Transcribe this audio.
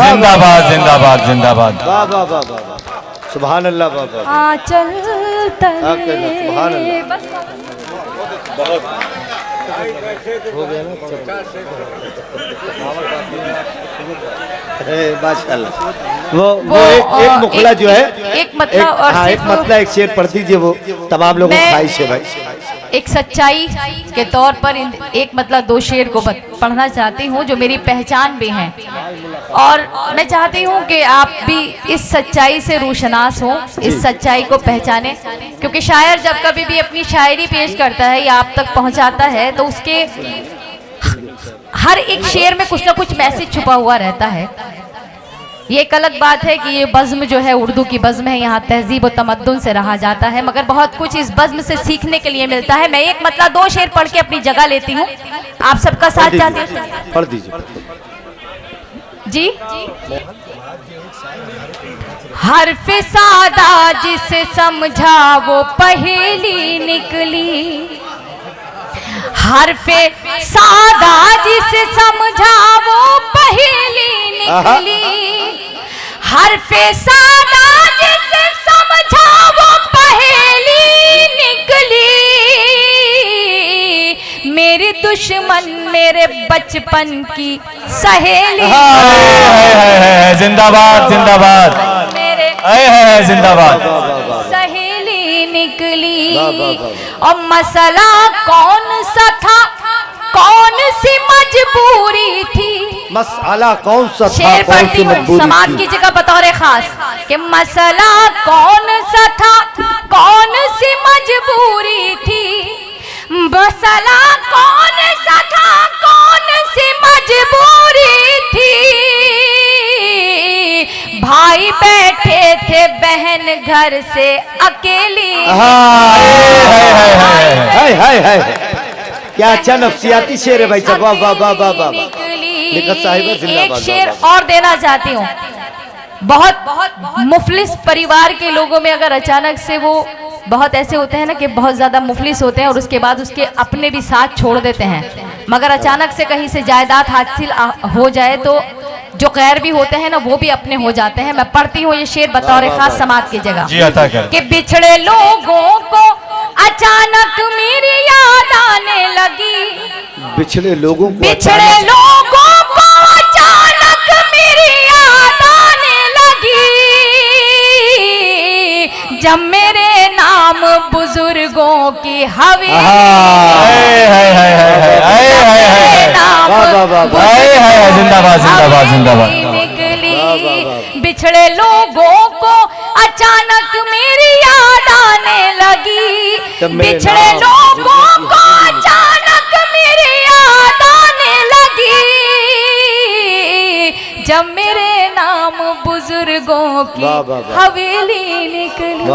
जिंदाबाद जिंदाबाद जिंदाबाद। वाह वाह वाह वाह, सुभान अल्लाह। वाह चल सुभान अल्लाह। हो गया ना माशाल्लाह। वो एक मुखला जो है एक मतलब और हाँ, एक मतलब एक शेर पढ़ दीजिए, वो तमाम लोगों को ख्वाहिश है भाई। एक सच्चाई के तौर पर एक मतलब दो शेर को पढ़ना चाहती हूँ जो मेरी पहचान भी हैं, और मैं चाहती हूँ कि आप भी इस सच्चाई से रोशनास हो, इस सच्चाई को पहचाने, क्योंकि शायर जब कभी भी अपनी शायरी पेश करता है या आप तक पहुँचाता है तो उसके हर एक शेर में कुछ ना कुछ मैसेज छुपा हुआ रहता है। ये एक अलग बात है कि ये बज़्म जो है उर्दू की बज़्म है, यहाँ तहजीब और तमद्दुन से रहा जाता है, मगर बहुत कुछ इस बज़्म से सीखने के लिए मिलता है। मैं एक मतलब दो शेर पढ़ के अपनी जगह लेती हूँ, आप सबका साथ चाहती हूँ। पढ़ दीजिए जी। हर्फ सादा जिसे समझा वो पहेली निकली, हर्फ सादा जिसे समझा वो पहेली निकली, हर्फ सादा जिसे समझा वो पहेली निकली, मेरी दुश्मन मेरे बचपन की सहेली। जिंदाबाद जिंदाबाद, मेरे जिंदाबाद सहेली निकली। और मसला कौन सा था, कौन सी मजबूरी थी, मसला कौन सा था, शेर कौन पढ़ती सी हूँ मजबूरी समाज थी। की जगह बतौर खास कि मसला कौन सा था, कौन सी मजबूरी थी, मसला कौन सा था, कौन सी मजबूरी थी, भाई बैठे थे बहन घर से अकेली। क्या अच्छा नफ्सियाती शेर है भाई साहब। वाह वाह वाह वाह वाह। एक शेर और देना चाहती हूँ। बहुत मुफलिस परिवार के लोगों में अगर अचानक से वो बहुत ऐसे होते हैं ना कि बहुत ज्यादा मुफलिस होते हैं और उसके बाद उसके अपने भी साथ छोड़ देते हैं, मगर अचानक से कहीं से जायदाद हासिल हो जाए तो जो गैर भी होते हैं ना वो भी अपने हो जाते हैं। मैं पढ़ती हूँ ये शेर बतौर खास समाज की जगह कि बिछड़े लोगों को अचानक मेरी याद आने लगी, बिछड़े लोगों को अचानक मेरी याद आने लगी, जब मेरे नाम बुजुर्गों की हवेली, जिंदाबाद जिंदाबाद जिंदाबाद निकली। बिछड़े लोगों को अचानक मेरी याद आने लगी, बिछड़े लोगों को अचानक मेरी याद आने लगी, जब मेरे नाम बुजुर्गों की हवेली निकली।